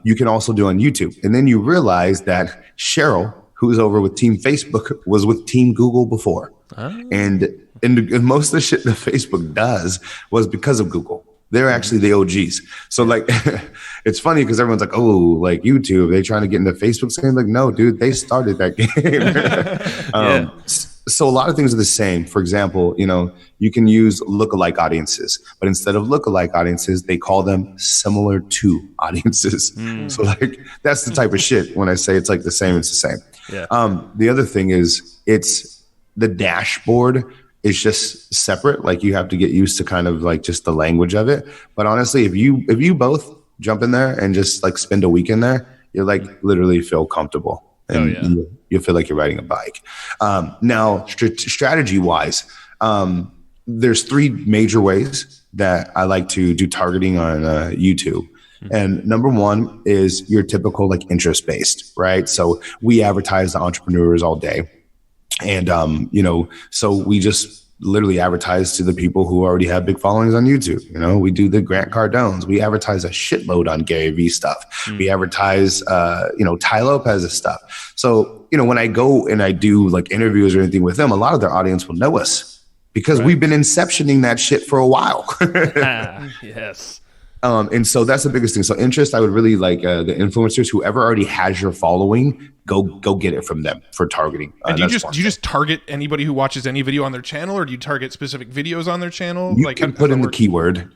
you can also do on YouTube. And then you realize that Cheryl, who's over with Team Facebook, was with Team Google before. And most of the shit that Facebook does was because of Google. They're actually the OGs. So like, it's funny because everyone's like, oh, like YouTube, they trying to get into Facebook. So I'm like, no, dude, they started that game. So a lot of things are the same. For example, you can use lookalike audiences, but instead of lookalike audiences, they call them similar to audiences. So like, that's the type of shit when I say it's like the same, it's the same. Yeah. The other thing is it's the dashboard is just separate. Like you have to get used to kind of like just the language of it. But honestly, if you both jump in there and just like spend a week in there, you're like literally feel comfortable. And you'll feel like you're riding a bike. Now, strategy wise, there's 3 major ways that I like to do targeting on YouTube. And number 1 is your typical like interest based, right? So we advertise to entrepreneurs all day. And, so we just literally advertise to the people who already have big followings on YouTube. We do the Grant Cardones. We advertise a shitload on Gary Vee stuff. We advertise, Ty Lopez's stuff. So, when I go and I do like interviews or anything with them, a lot of their audience will know us because we've been inceptioning that shit for a while. Yes. And so that's the biggest thing. So interest, I would really like the influencers, whoever already has your following, go get it from them for targeting. And do you just target anybody who watches any video on their channel, or do you target specific videos on their channel? You can put in the keyword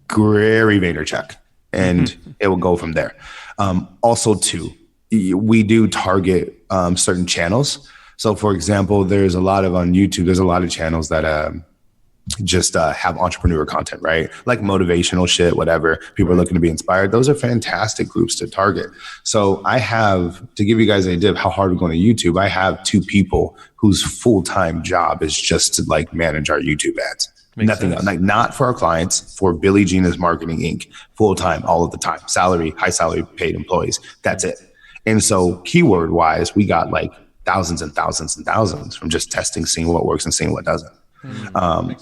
Gary Vaynerchuk, and it will go from there. Also, too, we do target certain channels. So, for example, there's a lot of on YouTube. There's a lot of channels that just have entrepreneur content, right? Like motivational shit, whatever. People are looking to be inspired. Those are fantastic groups to target. So I have, to give you guys an idea of how hard we're going to YouTube, I have 2 people whose full-time job is just to like manage our YouTube ads. Nothing else. Like not for our clients, for Billie Jean's Marketing Inc. Full-time, all of the time. Salary, high salary paid employees. That's it. And so keyword wise, we got like thousands and thousands and thousands from just testing, seeing what works and seeing what doesn't.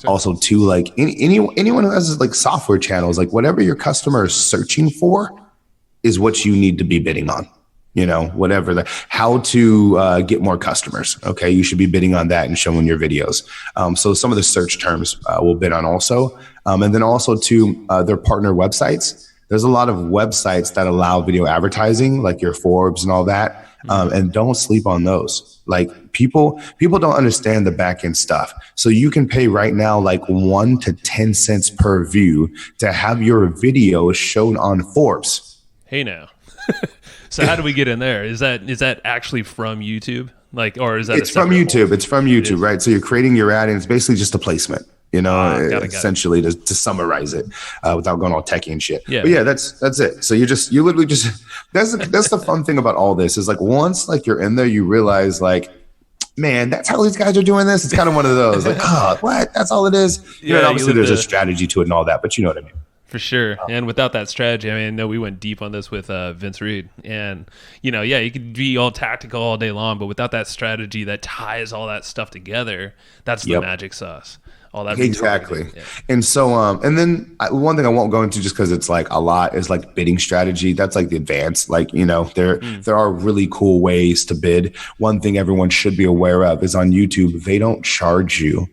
Also too, like anyone who has like software channels, like whatever your customer is searching for is what you need to be bidding on, whatever how to get more customers. Okay. You should be bidding on that and showing your videos. So some of the search terms we'll bid on also. And then also too, their partner websites. There's a lot of websites that allow video advertising, like your Forbes and all that. And don't sleep on those. Like people don't understand the back end stuff. So you can pay right now like 1 to 10 cents per view to have your video shown on Forbes. Hey now. So how do we get in there? Is that actually from YouTube? Like, or is that it's from YouTube? It's from YouTube, right? So you're creating your ad, and it's basically just a placement. Essentially to summarize it without going all techie and shit. Yeah. But yeah, that's it. So you literally just that's the fun thing about all this is like once like you're in there, you realize like, man, that's how these guys are doing this. It's kind of one of those like, what? That's all it is. Obviously there's a strategy to it and all that, but you know what I mean. For sure. And without that strategy, I mean, no, we went deep on this with Vince Reed. And, you could be all tactical all day long, but without that strategy that ties all that stuff together, that's the magic sauce. All that exactly. Yeah. And so and then one thing I won't go into just because it's like a lot is like bidding strategy. That's like the advanced, like there are really cool ways to bid. One thing everyone should be aware of is on YouTube they don't charge you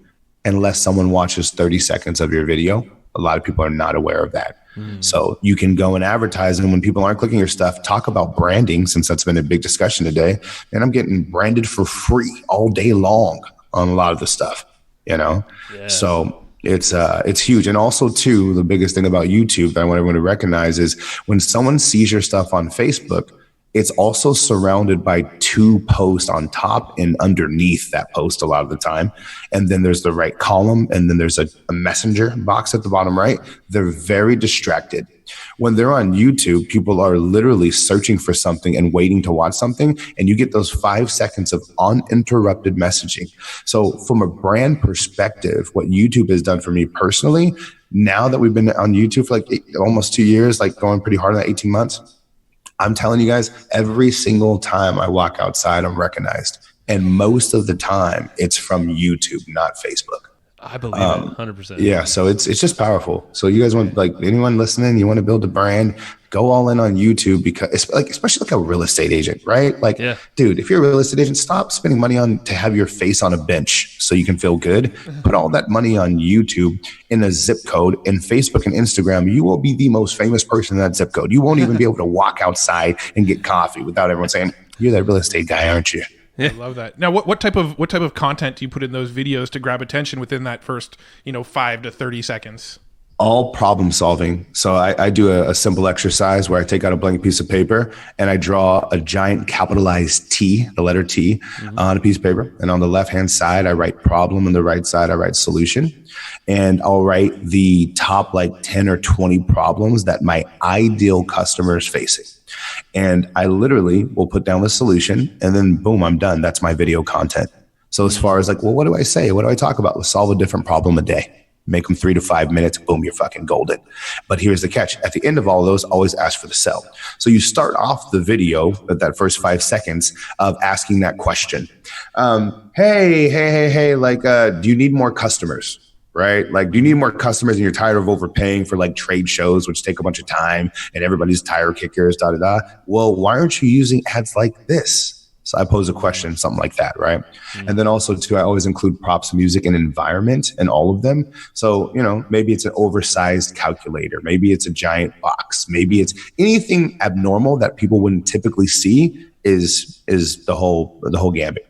unless someone watches 30 seconds of your video. A lot of people are not aware of that. So you can go and advertise, and when people aren't clicking your stuff, talk about branding, since that's been a big discussion today. And I'm getting branded for free all day long on a lot of the stuff. So it's huge. And also too, the biggest thing about YouTube that I want everyone to recognize is when someone sees your stuff on Facebook, it's also surrounded by 2 posts on top and underneath that post a lot of the time. And then there's the right column, and then there's a messenger box at the bottom right. They're very distracted. When they're on YouTube, people are literally searching for something and waiting to watch something, and you get those 5 seconds of uninterrupted messaging. So from a brand perspective, what YouTube has done for me personally, now that we've been on YouTube for like almost 2 years, like going pretty hard on that 18 months, I'm telling you guys, every single time I walk outside, I'm recognized. And most of the time, it's from YouTube, not Facebook. I believe it, 100%. Yeah, so it's just powerful. So you guys want, like, anyone listening, you want to build a brand, go all in on YouTube, because it's like, especially like a real estate agent, right? Like, dude, if you're a real estate agent, stop spending money on to have your face on a bench so you can feel good. Put all that money on YouTube in a zip code. In Facebook and Instagram, you will be the most famous person in that zip code. You won't even be able to walk outside and get coffee without everyone saying, "You're that real estate guy, aren't you?" I love that. Now, what type of content do you put in those videos to grab attention within that first 5 to 30 seconds? All problem solving. So I do a simple exercise where I take out a blank piece of paper and I draw a giant capitalized T, the letter T, on a piece of paper. And on the left-hand side, I write problem. On the right side, I write solution. And I'll write the top like 10 or 20 problems that my ideal customer is facing. And I literally will put down the solution, and then boom, I'm done. That's my video content. So as far as like, well, what do I say? What do I talk about? Let's solve a different problem a day. Make them 3 to 5 minutes. Boom, you're fucking golden. But here's the catch. At the end of all of those, always ask for the sell. So you start off the video at that first 5 seconds of asking that question. Hey, like, do you need more customers? Right? Like, do you need more customers and you're tired of overpaying for like trade shows, which take a bunch of time and everybody's tire kickers, Well, why aren't you using ads like this? So I pose a question, something like that, right? And then also too, I always include props, music, and environment in all of them. So, maybe it's an oversized calculator. Maybe it's a giant box. Maybe it's anything abnormal that people wouldn't typically see is the whole gambit.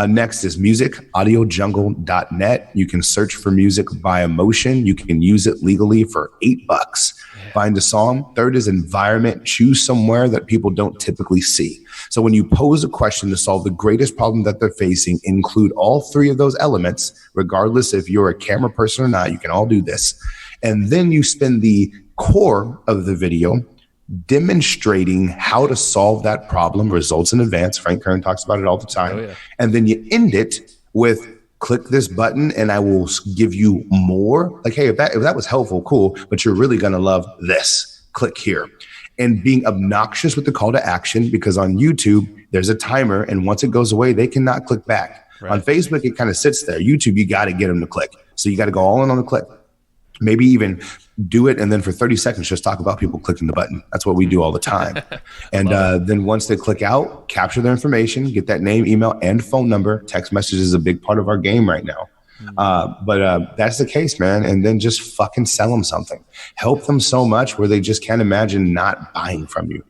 Next is music, audiojungle.net. You can search for music by emotion. You can use it legally for $8. Find a song. Third is environment. Choose somewhere that people don't typically see. So when you pose a question to solve the greatest problem that they're facing, include all three of those elements, regardless if you're a camera person or not. You can all do this. And then you spend the core of the video demonstrating how to solve that problem, results in advance. Frank Kern talks about it all the time. Oh, yeah. And then you end it with click this button and I will give you more. Like, hey, if that was helpful, cool, but you're really going to love this. Click here. And being obnoxious with the call to action, because on YouTube, there's a timer. And once it goes away, they cannot click back. Right. On Facebook, it kind of sits there. YouTube, you got to get them to click. So you got to go all in on the click. Maybe even do it, and then for 30 seconds, just talk about people clicking the button. That's what we do all the time. And then once they click out, capture their information, get that name, email, and phone number. Text message is a big part of our game right now. But that's the case, man. And then just fucking sell them something. Help them so much where they just can't imagine not buying from you.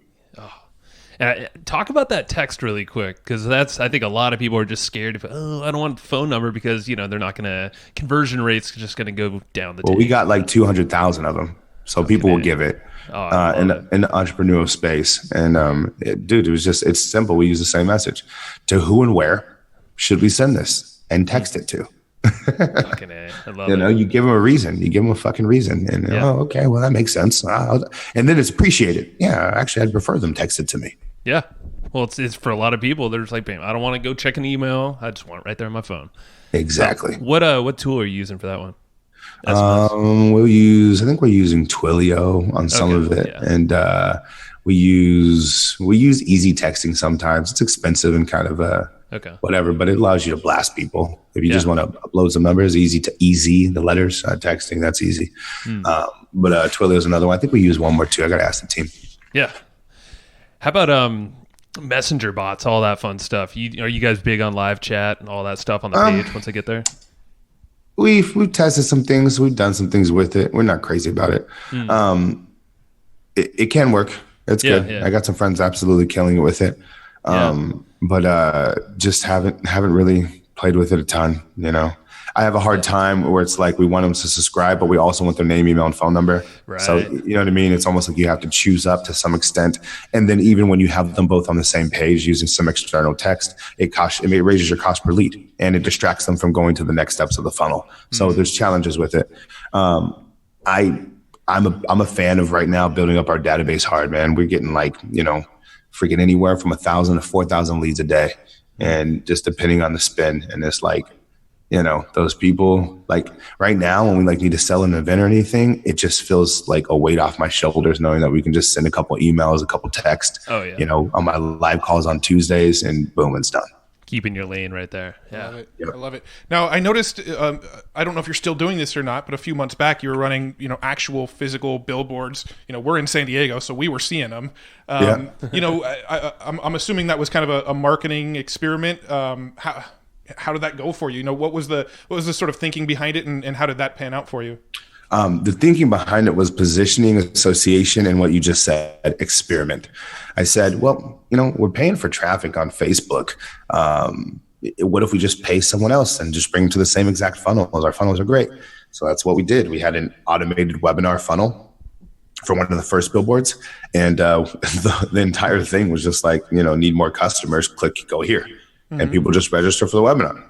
Talk about that text really quick, because I think a lot of people are just scared of, I don't want the phone number because, they're not going to, conversion rates just going to go down the Well, we got like 200,000 of them. So people will give it in the entrepreneurial space. And dude, it's simple. We use the same message. To who and where should we send this? And text it to. Fucking A. I love it. You give them a reason. You give them a fucking reason. And, okay, well, that makes sense. And then it's appreciated. Yeah, actually, I'd prefer them texted to me. Yeah. Well, it's for a lot of people. They're just like, I don't want to go check an email. I just want it right there on my phone. Exactly. What tool are you using for that one? I think we're using Twilio on some of it. Yeah. And we use easy texting sometimes. It's expensive and kind of whatever, but it allows you to blast people. If you just want to upload some numbers, easy, the letters, texting, that's easy. But Twilio is another one. I think we use one more too. I got to ask the team. Yeah. How about messenger bots, all that fun stuff? Are you guys big on live chat and all that stuff on the page once I get there? We've tested some things. We've done some things with it. We're not crazy about it. It can work. It's good. Yeah. I got some friends absolutely killing it with it. But just haven't really played with it a ton, I have a hard time where it's like we want them to subscribe, but we also want their name, email, and phone number. Right. So, you know what I mean? It's almost like you have to choose up to some extent. And then even when you have them both on the same page using some external text, it raises your cost per lead and it distracts them from going to the next steps of the funnel. So there's challenges with it. I'm a fan of right now building up our database hard, man. We're getting freaking anywhere from 1,000 to 4,000 leads a day. And just depending on the spin, and it's like, those people, like right now when we need to sell an event or anything, it just feels like a weight off my shoulders knowing that we can just send a couple emails, a couple texts, on my live calls on Tuesdays, and boom, it's done. Keeping your lane right there. Yeah. I love it. Now, I noticed, I don't know if you're still doing this or not, but a few months back you were running, actual physical billboards. We're in San Diego, so we were seeing them. I'm assuming that was kind of a marketing experiment. How did that go for you? What was the sort of thinking behind it, and how did that pan out for you? The thinking behind it was positioning, association, and what you just said, experiment. I said, well, we're paying for traffic on Facebook. What if we just pay someone else and just bring them to the same exact funnels? Our funnels are great. So that's what we did. We had an automated webinar funnel for one of the first billboards. And the entire thing was just like, need more customers, click, go here. And people just register for the webinar.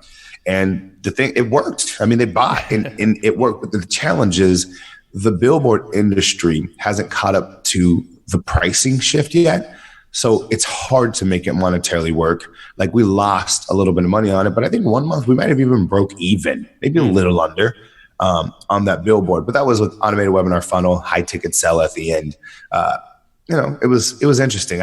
And the thing, it worked. I mean, they bought and it worked. But the challenge is the billboard industry hasn't caught up to the pricing shift yet. So it's hard to make it monetarily work. Like we lost a little bit of money on it, but I think 1 month we might have even broke even, maybe a little under on that billboard. But that was with automated webinar funnel, high ticket sell at the end. It was interesting.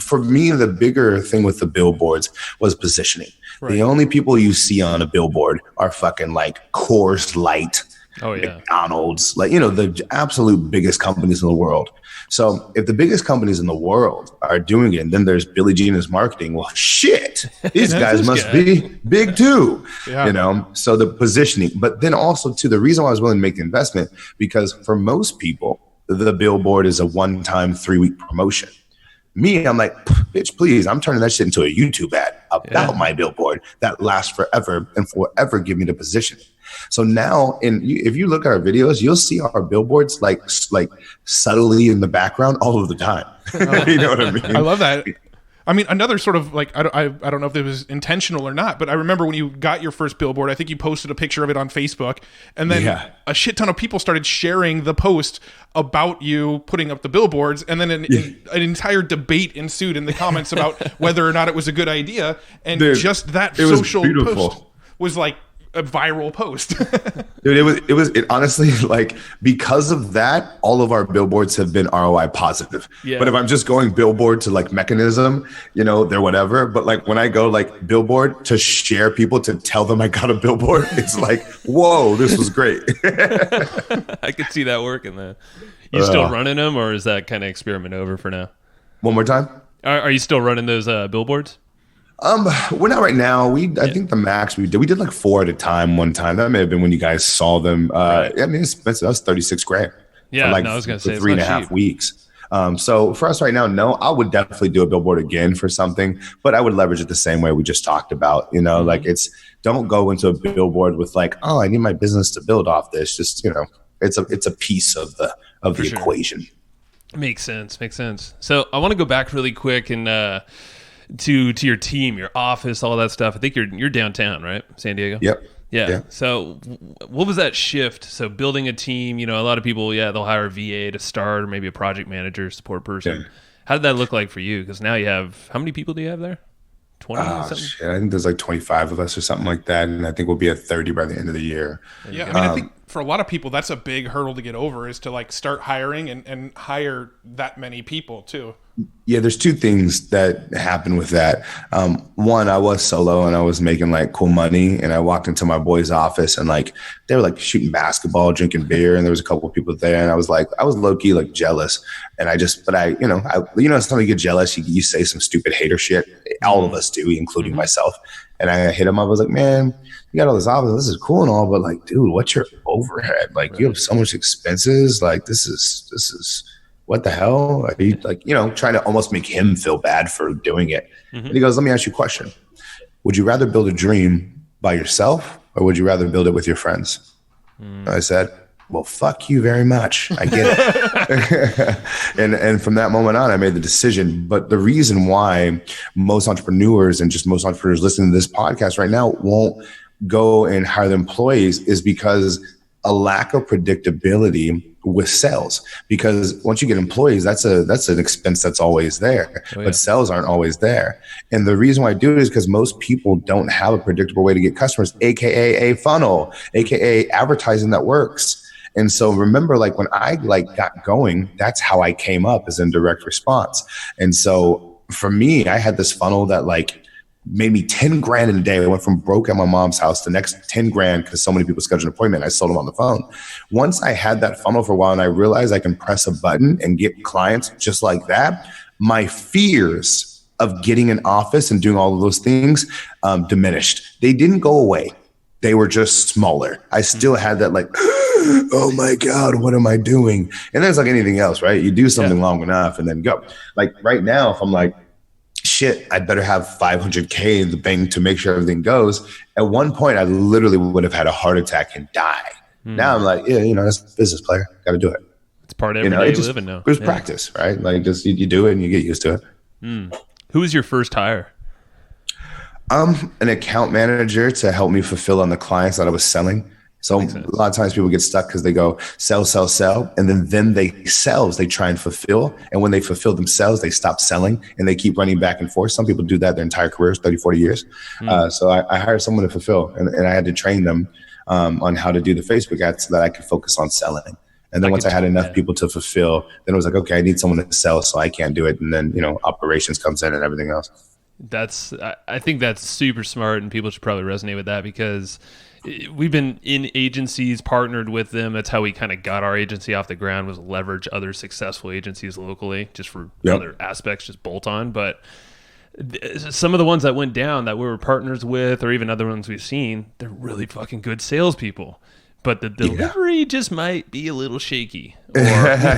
For me, the bigger thing with the billboards was positioning. Right. The only people you see on a billboard are fucking like Coors Light Oh, yeah. McDonald's, like, you know, the absolute biggest companies in the world. So if the biggest companies in the world are doing it, and then there's Billie Jean as marketing, well, shit, these guys must be big too, you know? So the positioning, but then also too, the reason why I was willing to make the investment, because for most people, the billboard is a one-time 3-week promotion. Me, I'm like, bitch, please, I'm turning that shit into a YouTube ad about my billboard that lasts forever and forever give me the position. So now, if you look at our videos, you'll see our billboards like subtly in the background all of the time. You know what I mean? I love that. I mean, another sort of like, I don't know if it was intentional or not, but I remember when you got your first billboard, I think you posted a picture of it on Facebook, and then a shit ton of people started sharing the post about you putting up the billboards, and then an entire debate ensued in the comments about whether or not it was a good idea, and dude, just that social post was like a viral post. Dude, it honestly, like, because of that, all of our billboards have been ROI positive. Yeah. But if I'm just going billboard to like mechanism, you know, they're whatever. But like when I go like billboard to share people, to tell them I got a billboard, it's like, whoa, this was great. I could see that working there. You still running them, or is that kind of experiment over for now? One more time. Are you still running those billboards? We're not right now. I think the max we did like 4 at a time one time. That may have been when you guys saw them. I mean, it's expensive. That was $36,000. Yeah, like, I was gonna say 3.5 weeks. So for us right now, no, I would definitely do a billboard again for something, but I would leverage it the same way we just talked about. You know, like don't go into a billboard with like, oh, I need my business to build off this. Just, you know, it's a piece of the equation. Makes sense. So I want to go back really quick and to your team, your office, all that stuff. I think you're downtown, right? San Diego? Yep. Yeah. So what was that shift? So building a team, you know, a lot of people, they'll hire a VA to start, or maybe a project manager, support person. Yeah. How did that look like for you? Because now you have, how many people do you have there? 20 something? Shit. I think there's like 25 of us or something like that. And I think we'll be at 30 by the end of the year. Yeah. I mean, I think for a lot of people, that's a big hurdle to get over, is to like start hiring and hire that many people too. Yeah, there's 2 things that happen with that. One, I was solo and I was making like cool money, and I walked into my boys' office and like they were like shooting basketball, drinking beer, and there was a couple of people there, and I was low key like jealous, and I you know, sometimes you get jealous, you say some stupid hater shit. All of us do, including myself. And I hit him up. I was like, man, you got all this office. This is cool and all, but like, dude, what's your overhead? Like, you have so much expenses. Like, this is. What the hell? Are you, like, you know, trying to almost make him feel bad for doing it. And he goes, let me ask you a question. Would you rather build a dream by yourself, or would you rather build it with your friends? I said, well, fuck you very much. I get it. and from that moment on, I made the decision. But the reason why most entrepreneurs and just most entrepreneurs listening to this podcast right now won't go and hire the employees is because a lack of predictability with sales. Because once you get employees, that's an expense that's always there. But sales aren't always there. And the reason why I do it is because most people don't have a predictable way to get customers, aka a funnel, aka advertising that works. And so remember, like when I like got going, that's how I came up, as in direct response. And so for me, I had this funnel that like made me 10 grand in a day. I went from broke at my mom's house to next 10 grand because so many people scheduled an appointment. I sold them on the phone. Once I had that funnel for a while and I realized I can press a button and get clients just like that, my fears of getting an office and doing all of those things diminished. They didn't go away. They were just smaller. I still had that like, oh my God, what am I doing? And there's like anything else, right? You do something long enough and then go. Like right now, if I'm like, shit, I better have 500K in the bank to make sure everything goes. At one point, I literally would have had a heart attack and die. Now I'm like, yeah, you know, that's a business player. Got to do it. It's part of every day living now. It's practice, right? Like just you do it and you get used to it. Who was your first hire? An account manager to help me fulfill on the clients that I was selling. So a lot of times people get stuck because they go sell. And then they try and fulfill. And when they fulfill themselves, they stop selling and they keep running back and forth. Some people do that their entire careers, 30, 40 years. So I hired someone to fulfill and I had to train them on how to do the Facebook ads so that I could focus on selling. And then once I had enough people to fulfill, then it was like, okay, I need someone to sell, so I can't do it. And then, you know, operations comes in and everything else. I think that's super smart, and people should probably resonate with that because we've been in agencies, partnered with them. That's how we kind of got our agency off the ground, was leverage other successful agencies locally just for other aspects, just bolt on. But some of the ones that went down that we were partners with, or even other ones we've seen, they're really fucking good salespeople. But the delivery just might be a little shaky. Or,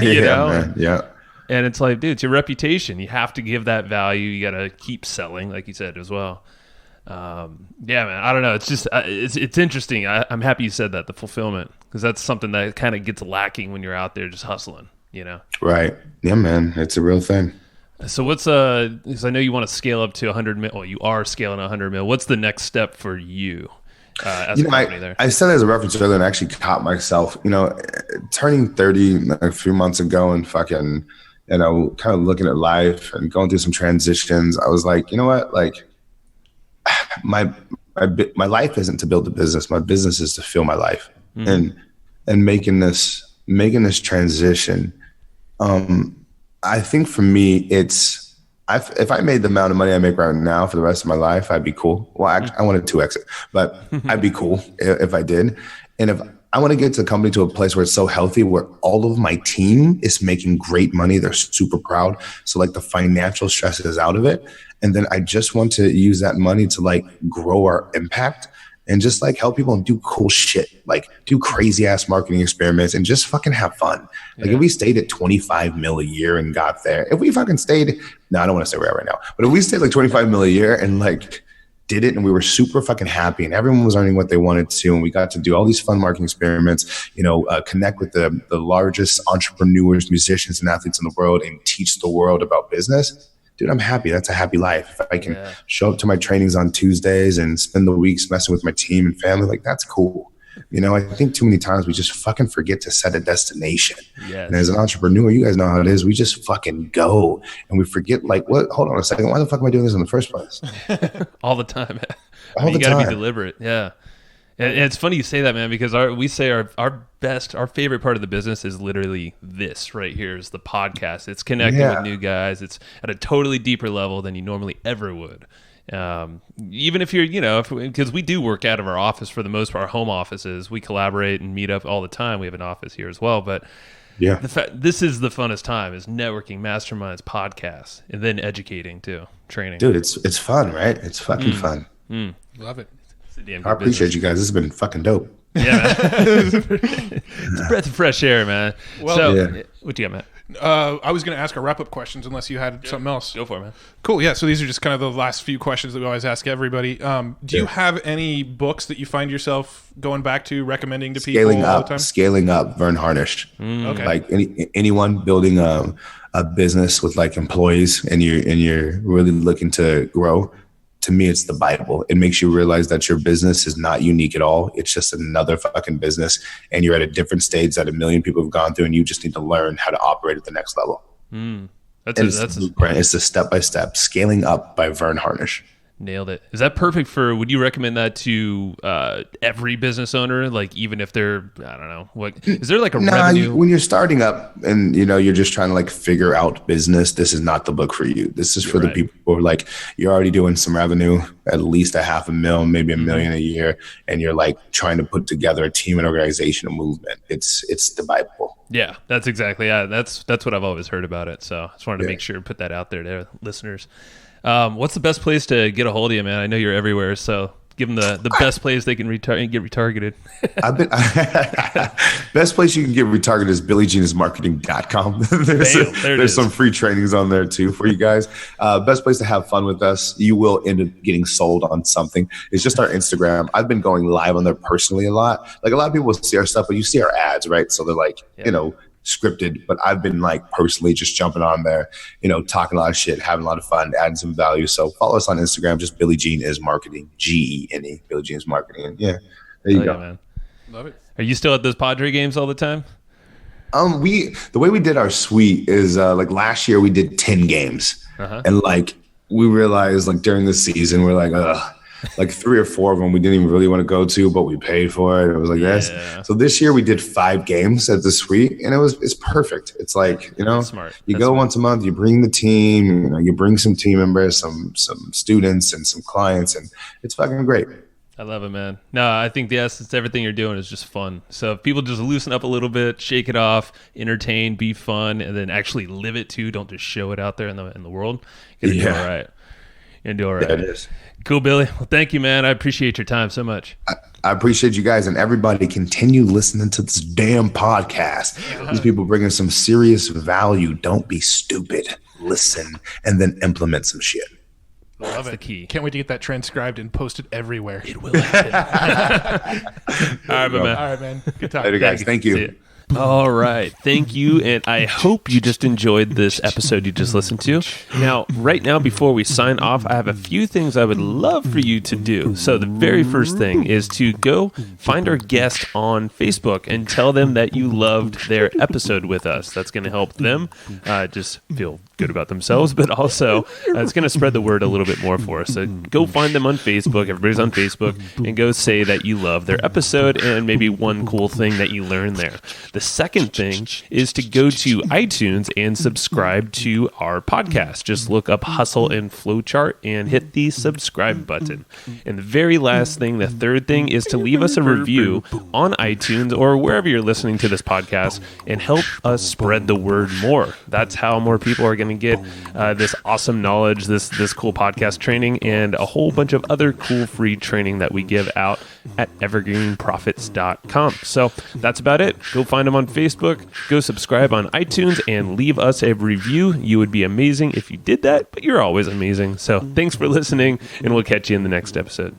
you know? Man. Yeah. And it's like, dude, it's your reputation. You have to give that value. You got to keep selling, like you said as well. Yeah, man. I don't know. It's just it's interesting. I'm happy you said that, the fulfillment, because that's something that kind of gets lacking when you're out there just hustling. You know. Right. Yeah, man. It's a real thing. So what's because I know you want to scale up to 100 mil. Well, you are scaling 100 mil. What's the next step for you? As a company there. I said it as a reference earlier, and I actually caught myself. You know, turning 30 a few months ago, and fucking, you know, kind of looking at life and going through some transitions. I was like, you know what, like. My life isn't to build a business. My business is to fill my life, and making this transition. I think for me, it's if I made the amount of money I make right now for the rest of my life, I'd be cool. Well, I wanted to exit, but I'd be cool if I did. And if I want to get the company to a place where it's so healthy, where all of my team is making great money, they're super proud. So like the financial stress is out of it. And then I just want to use that money to like grow our impact and just like help people and do cool shit, like do crazy ass marketing experiments and just fucking have fun. Like if we stayed at 25 mil a year and got there, if we fucking stayed, no, I don't want to say where right now, but if we stayed like 25 mil a year and like did it and we were super fucking happy and everyone was earning what they wanted to, and we got to do all these fun marketing experiments, you know, connect with the largest entrepreneurs, musicians and athletes in the world and teach the world about business. Dude, I'm happy. That's a happy life. If I can show up to my trainings on Tuesdays and spend the weeks messing with my team and family, like that's cool. You know, I think too many times we just fucking forget to set a destination. Yes. And as an entrepreneur, you guys know how it is. We just fucking go and we forget, like, what? Hold on a second. Why the fuck am I doing this in the first place? All the time. You got to be deliberate. Yeah. And it's funny you say that, man, because we say our favorite part of the business is literally this right here, is the podcast. It's connecting with new guys. It's at a totally deeper level than you normally ever would. Even if you're, you know, because we do work out of our office for the most part, our home offices. We collaborate and meet up all the time. We have an office here as well. But this is the funnest time, is networking, masterminds, podcasts, and then educating too, training. Dude, it's fun, right? It's fucking fun. Love it. I appreciate you guys. This has been fucking dope. Yeah, it's a breath of fresh air, man. Well, what do you got, Matt? I was going to ask our wrap-up questions unless you had something else. Go for it, man. Cool, yeah. So these are just kind of the last few questions that we always ask everybody. Do you have any books that you find yourself going back to, recommending to people all the time? Scaling Up, Vern Harnish. Okay. Like anyone building a business with like employees and you're really looking to grow. To me, it's the Bible. It makes you realize that your business is not unique at all. It's just another fucking business. And you're at a different stage that a million people have gone through, and you just need to learn how to operate at the next level. It's a step-by-step. Scaling Up by Vern Harnish. Nailed it. Is that perfect for, would you recommend that to every business owner? Like, even if they're, I don't know, what, is there like a revenue? When you're starting up and, you know, you're just trying to like figure out business, this is not the book for you. This is for the people who are like, you're already doing some revenue, at least $500,000, maybe $1 million a year. And you're like trying to put together a team, an organization, a movement. It's the Bible. Yeah, that's exactly. Yeah, that's what I've always heard about it. So I just wanted to make sure to put that out there to listeners. What's the best place to get a hold of you, man? I know you're everywhere, so give them the best place they can get retargeted. Best place you can get retargeted is BillyGeneIsMarketing.com. There's some free trainings on there too for you guys. Best place to have fun with us. You will end up getting sold on something. It's just our Instagram. I've been going live on there personally a lot. Like a lot of people see our stuff, but you see our ads, right? So they're like, you know, scripted, but I've been like personally just jumping on there, you know, talking a lot of shit, having a lot of fun, adding some value. So follow us on Instagram, just Billy Gene is Marketing, Gene, Billy Gene is Marketing. And there you go. Man. Love it. Are you still at those Padre games all the time? The way we did our suite is like last year we did 10 games, and like we realized like during the season we're like, like 3 or 4 of them we didn't even really want to go to, but we paid for it. It was like this. So this year we did 5 games at the suite, and it's perfect. It's like, you know, you go once a month, you bring the team, you know, you bring some team members, some students and some clients, and it's fucking great. I love it, man. No, I think the essence, everything you're doing is just fun. So if people just loosen up a little bit, shake it off, entertain, be fun, and then actually live it too. Don't just show it out there in the world. You're gonna do all right. You're gonna do all right. Yeah, it is. Cool, Billy. Well, thank you, man. I appreciate your time so much. I appreciate you guys, and everybody continue listening to this damn podcast. These people bringing some serious value. Don't be stupid. Listen and then implement some shit. Love That's it. the key. Can't wait to get that transcribed and posted everywhere. It will happen. All right, my man. All right, man. Good talk. Later, guys. Thank you. See ya. All right. Thank you. And I hope you just enjoyed this episode you just listened to. Now, right now, before we sign off, I have a few things I would love for you to do. So the very first thing is to go find our guest on Facebook and tell them that you loved their episode with us. That's going to help them just feel good about themselves, but also it's going to spread the word a little bit more for us. So go find them on Facebook. Everybody's on Facebook, and go say that you love their episode and maybe one cool thing that you learned there. The second thing is to go to iTunes and subscribe to our podcast. Just look up Hustle and Flowchart and hit the subscribe button. And the very last thing, the third thing, is to leave us a review on iTunes or wherever you're listening to this podcast and help us spread the word more. That's how more people are going to get this awesome knowledge, this cool podcast training, and a whole bunch of other cool free training that we give out at evergreenprofits.com. So that's about it. Go find them on Facebook, go subscribe on iTunes, and leave us a review. You would be amazing if you did that, but you're always amazing. So thanks for listening, and we'll catch you in the next episode.